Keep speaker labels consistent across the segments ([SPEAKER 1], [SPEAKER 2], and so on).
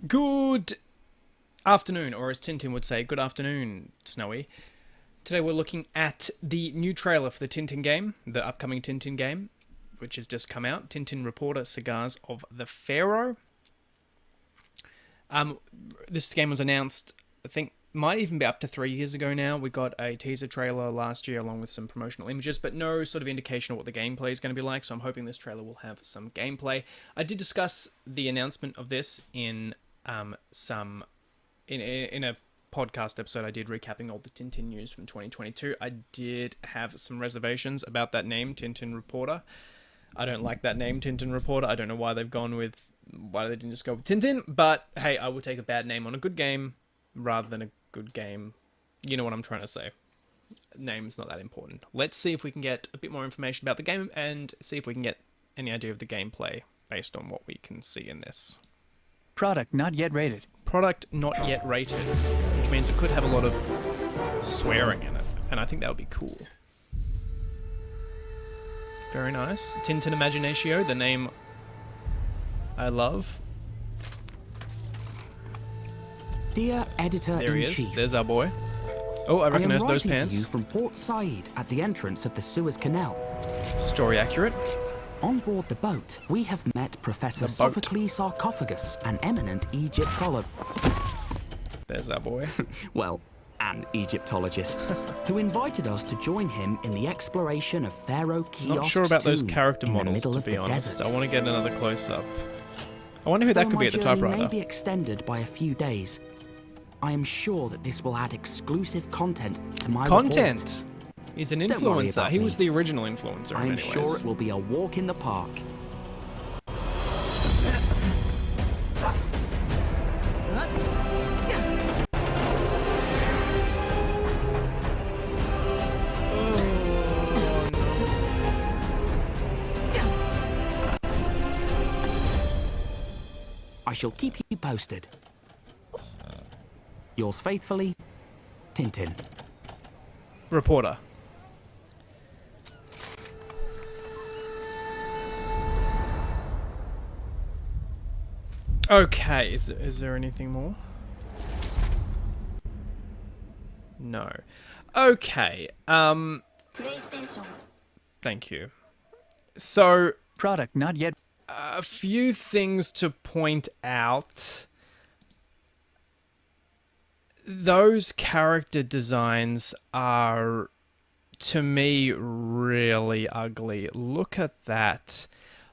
[SPEAKER 1] Good afternoon, or as Tintin would say, good afternoon, Snowy. Today we're looking at the new trailer for the Tintin game, the upcoming Tintin game, which has just come out. Tintin Reporter Cigars of the Pharaoh. This game was announced, I think, might even be up to 3 years ago now. We got a teaser trailer last year along with some promotional images, but no sort of indication of what the gameplay is going to be like, so I'm hoping this trailer will have some gameplay. I did discuss the announcement of this in a podcast episode I did recapping all the Tintin news from 2022. I did have some reservations about that name, Tintin Reporter. I don't like that name, Tintin Reporter. I don't know why they didn't just go with Tintin, but hey, I would take a bad name on a good game rather than a good game. You know what I'm trying to say. Name's not that important. Let's see if we can get a bit more information about the game and see if we can get any idea of the gameplay based on what we can see in this.
[SPEAKER 2] Product not yet rated.
[SPEAKER 1] Product not yet rated, which means it could have a lot of swearing in it, and I think that would be cool. Very nice. Tintin Imaginatio, the name I love.
[SPEAKER 3] Dear Editor-in-Chief,
[SPEAKER 1] There he is. There's our boy. Oh, I recognize those
[SPEAKER 3] I am writing
[SPEAKER 1] pants.
[SPEAKER 3] to you from Port Said at the entrance of the Suez Canal.
[SPEAKER 1] Story accurate.
[SPEAKER 3] On board the boat, we have met Professor
[SPEAKER 1] The boat.
[SPEAKER 3] Sophocles Sarcophagus, an eminent Egyptologist.
[SPEAKER 1] There's our boy.
[SPEAKER 3] Well, an Egyptologist, who invited us to join him in the exploration of Pharaoh Kiosk's
[SPEAKER 1] Not sure about those
[SPEAKER 3] tomb
[SPEAKER 1] character
[SPEAKER 3] in the
[SPEAKER 1] models,
[SPEAKER 3] middle
[SPEAKER 1] to
[SPEAKER 3] of
[SPEAKER 1] be
[SPEAKER 3] the
[SPEAKER 1] honest.
[SPEAKER 3] desert.
[SPEAKER 1] I want to get another close-up. I wonder who that
[SPEAKER 3] Though
[SPEAKER 1] could be
[SPEAKER 3] my
[SPEAKER 1] at the
[SPEAKER 3] journey may
[SPEAKER 1] typewriter.
[SPEAKER 3] be extended by a few days, I am sure that this will add exclusive content to my report.
[SPEAKER 1] Content! He's an
[SPEAKER 3] Don't worry
[SPEAKER 1] influencer.
[SPEAKER 3] about
[SPEAKER 1] He
[SPEAKER 3] me.
[SPEAKER 1] was the original influencer
[SPEAKER 3] I
[SPEAKER 1] in
[SPEAKER 3] am
[SPEAKER 1] many
[SPEAKER 3] sure
[SPEAKER 1] ways.
[SPEAKER 3] it will be a walk in the park. I shall keep you posted. Yours faithfully, Tintin.
[SPEAKER 1] Reporter. Okay, is there anything more? No. Okay, thank you. So,
[SPEAKER 2] Product not yet.
[SPEAKER 1] a few things to point out. Those character designs are, to me, really ugly. Look at that.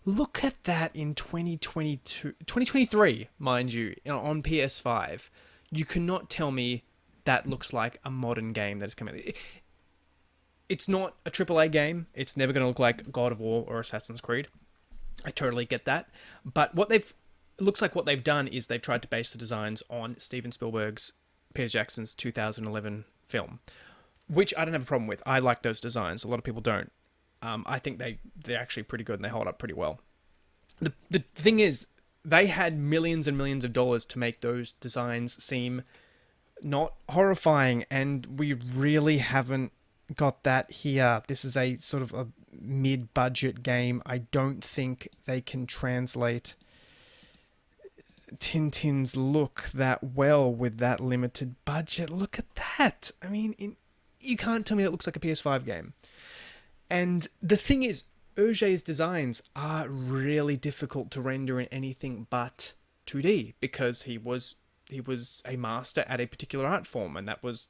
[SPEAKER 1] Look at that in 2023, mind you, on PS5. You cannot tell me that looks like a modern game that is coming. It's not a AAA game. It's never going to look like God of War or Assassin's Creed. I totally get that. But it looks like what they've done is they've tried to base the designs on Steven Spielberg's Peter Jackson's 2011 film, which I don't have a problem with. I like those designs. A lot of people don't. I think they're actually pretty good and they hold up pretty well. The thing is, they had millions and millions of dollars to make those designs seem not horrifying, and we really haven't got that here. This is a sort of a mid-budget game. I don't think they can translate Tintin's look that well with that limited budget. Look at that. I mean, you can't tell me that looks like a PS5 game. And the thing is, Hergé's designs are really difficult to render in anything but 2D because he was a master at a particular art form, and that was,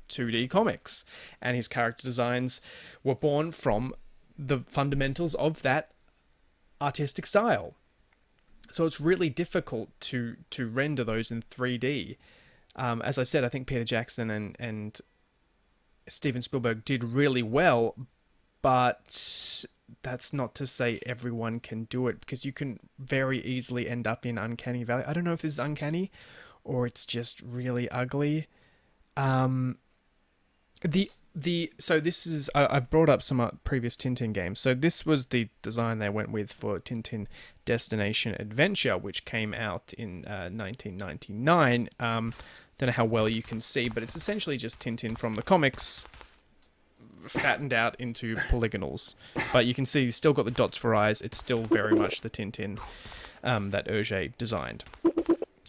[SPEAKER 1] 2D comics. And his character designs were born from the fundamentals of that artistic style. So it's really difficult to render those in 3D. As I said, I think Peter Jackson and Steven Spielberg did really well, but that's not to say everyone can do it, because you can very easily end up in Uncanny Valley. I don't know if this is uncanny or it's just really ugly. So this is, I brought up some previous Tintin games. So this was the design they went with for Tintin Destination Adventure, which came out in 1999. Don't know how well you can see, but it's essentially just Tintin from the comics fattened out into polygonals. But you can see he's still got the dots for eyes. It's still very much the Tintin that Hergé designed.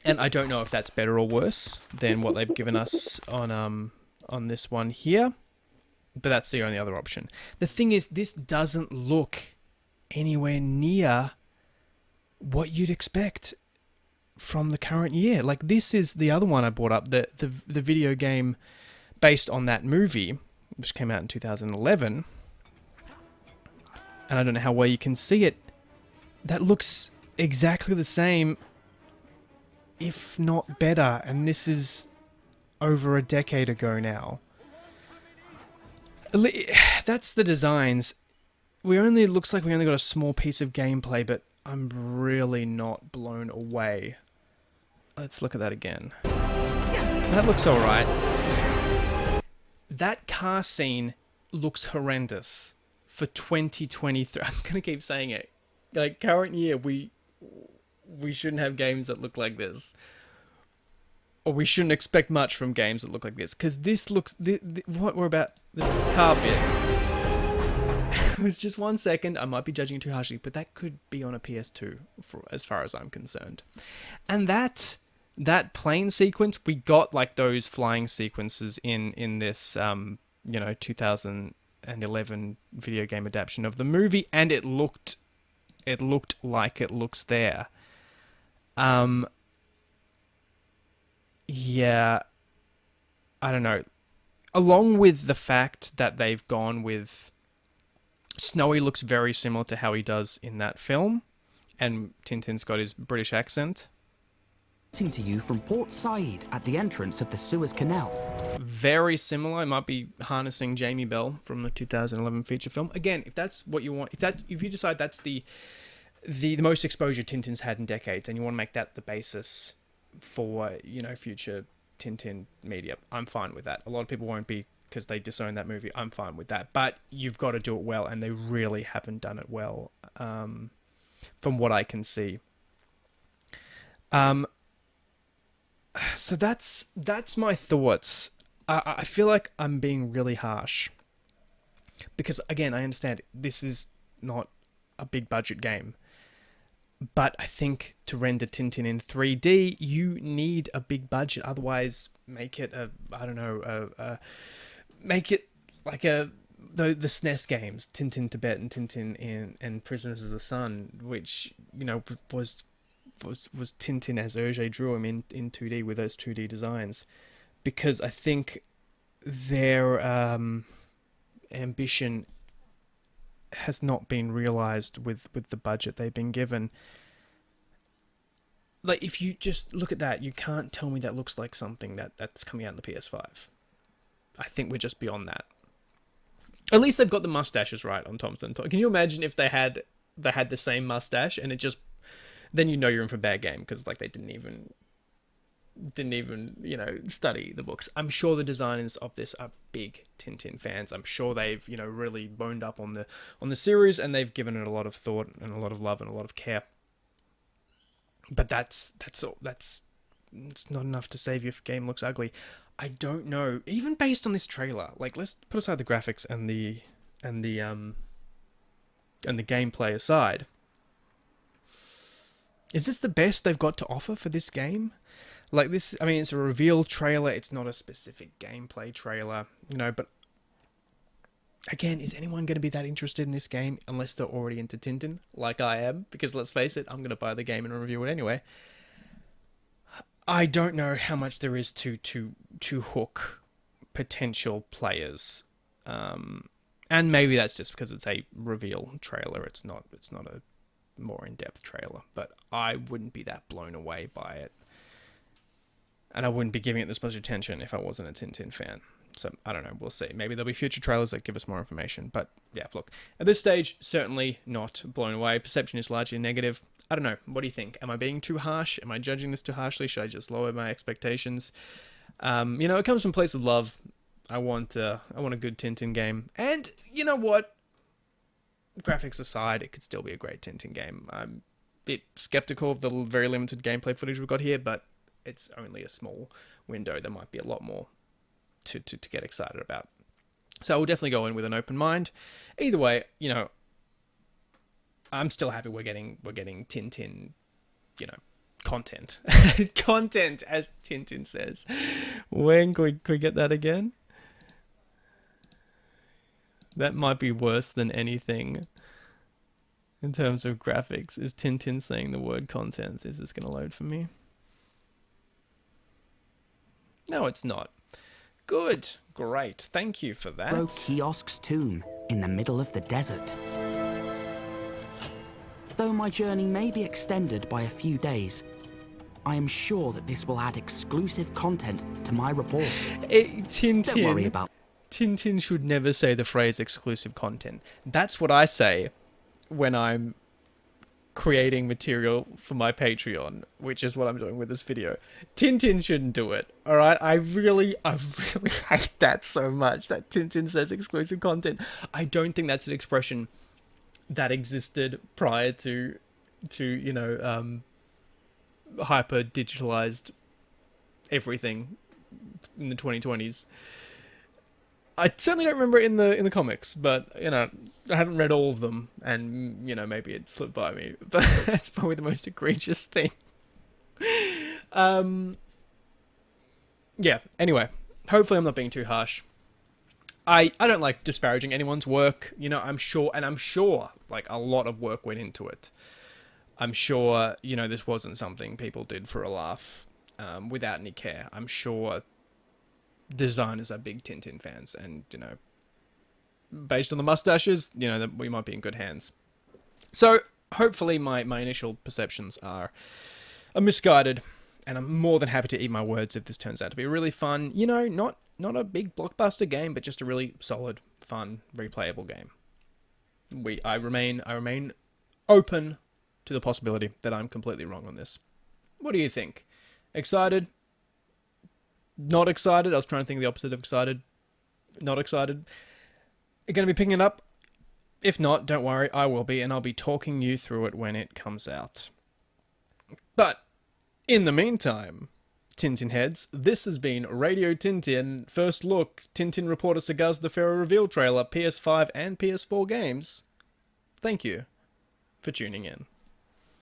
[SPEAKER 1] And I don't know if that's better or worse than what they've given us on this one here. But that's the only other option. The thing is, this doesn't look anywhere near what you'd expect from the current year. Like, this is the other one I brought up, the video game based on that movie, which came out in 2011. And I don't know how well you can see it. That looks exactly the same, if not better. And this is over a decade ago now. That's the designs. Looks like we only got a small piece of gameplay, but I'm really not blown away. Let's look at that again. That looks alright. That car scene looks horrendous for 2023. I'm gonna keep saying it. Like, current year, we shouldn't have games that look like this. Or we shouldn't expect much from games that look like this. Because this looks... what we're about... This car bit. It's just 1 second. I might be judging it too harshly, but that could be on a PS2, as far as I'm concerned. And that plane sequence, we got like those flying sequences in this, 2011 video game adaptation of the movie, and it looked like it looks there. Yeah, I don't know. Along with the fact that they've gone with... Snowy looks very similar to how he does in that film, and Tintin's got his British accent.
[SPEAKER 3] To you from Port Said at the entrance of the Suez Canal.
[SPEAKER 1] Very similar. I might be harnessing Jamie Bell from the 2011 feature film. Again, if that's what you want, if you decide that's the most exposure Tintin's had in decades, and you want to make that the basis for, future Tintin media, I'm fine with that. A lot of people won't be, because they disown that movie. I'm fine with that, but you've got to do it well, and they really haven't done it well, from what I can see. So that's my thoughts. I feel like I'm being really harsh, because again, I understand this is not a big budget game, but I think to render Tintin in 3D, you need a big budget. Otherwise, make it make it like the SNES games, Tintin Tibet and Tintin and Prisoners of the Sun, which was Tintin as Hergé drew him in 2D with those 2D designs, because I think their ambition has not been realized with the budget they've been given. Like, if you just look at that, you can't tell me that looks like something that's coming out in the PS5. I think we're just beyond that. At least they've got the mustaches right on Thompson. Can you imagine if they had the same mustache, and it just... Then you're in for a bad game, because like they didn't even study the books. I'm sure the designers of this are big Tintin fans. I'm sure they've really boned up on the series, and they've given it a lot of thought and a lot of love and a lot of care. But that's all. It's not enough to save you if a game looks ugly. I don't know. Even based on this trailer, like, let's put aside the graphics and the gameplay aside. Is this the best they've got to offer for this game? Like, this, I mean, it's a reveal trailer. It's not a specific gameplay trailer, but again, is anyone going to be that interested in this game unless they're already into Tintin, like I am? Because let's face it, I'm going to buy the game and review it anyway. I don't know how much there is to hook potential players. And maybe that's just because it's a reveal trailer. It's not a more in-depth trailer, but I wouldn't be that blown away by it, and I wouldn't be giving it this much attention if I wasn't a Tintin fan. So I don't know, we'll see. Maybe there'll be future trailers that give us more information, but yeah, look, at this stage, certainly not blown away. Perception is largely negative. I don't know, what do you think? Am I being too harsh? Am I judging this too harshly? Should I just lower my expectations? It comes from a place of love. I want a good Tintin game, and you know what? Graphics aside, it could still be a great Tintin game. I'm a bit skeptical of the very limited gameplay footage we've got here, but it's only a small window. There might be a lot more to get excited about. So we'll definitely go in with an open mind. Either way, I'm still happy we're getting Tintin, content. Content, as Tintin says. When can we get that again? That might be worse than anything in terms of graphics. Is Tintin saying the word content? Is this going to load for me? No, it's not. Good. Great. Thank you for that.
[SPEAKER 3] Pharaoh Kiosk's tomb in the middle of the desert. Though my journey may be extended by a few days, I am sure that this will add exclusive content to my report.
[SPEAKER 1] Tintin.
[SPEAKER 3] Don't worry about...
[SPEAKER 1] Tintin should never say the phrase exclusive content. That's what I say when I'm creating material for my Patreon, which is what I'm doing with this video. Tintin shouldn't do it, alright? I really hate that so much, that Tintin says exclusive content. I don't think that's an expression that existed prior to you know, hyper digitalized everything in the 2020s. I certainly don't remember it in the comics, but you know, I haven't read all of them, and you know, maybe it slipped by me. But that's probably the most egregious thing. Yeah. Anyway, hopefully I'm not being too harsh. I don't like disparaging anyone's work. You know, I'm sure like a lot of work went into it. I'm sure, you know, this wasn't something people did for a laugh, without any care. I'm sure designers are big Tintin fans, and you know, based on the mustaches, you know, that we might be in good hands. So hopefully my initial perceptions are misguided, and I'm more than happy to eat my words if this turns out to be really fun. You know, not a big blockbuster game, but just a really solid, fun, replayable game. I remain open to the possibility that I'm completely wrong on this. What do you think? Excited? Not excited? I was trying to think of the opposite of excited. Not excited. Going to be picking it up? If not, don't worry, I will be, and I'll be talking you through it when it comes out. But, in the meantime, Tintin heads, this has been Radio Tintin, First Look, Tintin Reporter Cigars The Pharaoh Reveal Trailer, PS5 and PS4 games. Thank you for tuning in.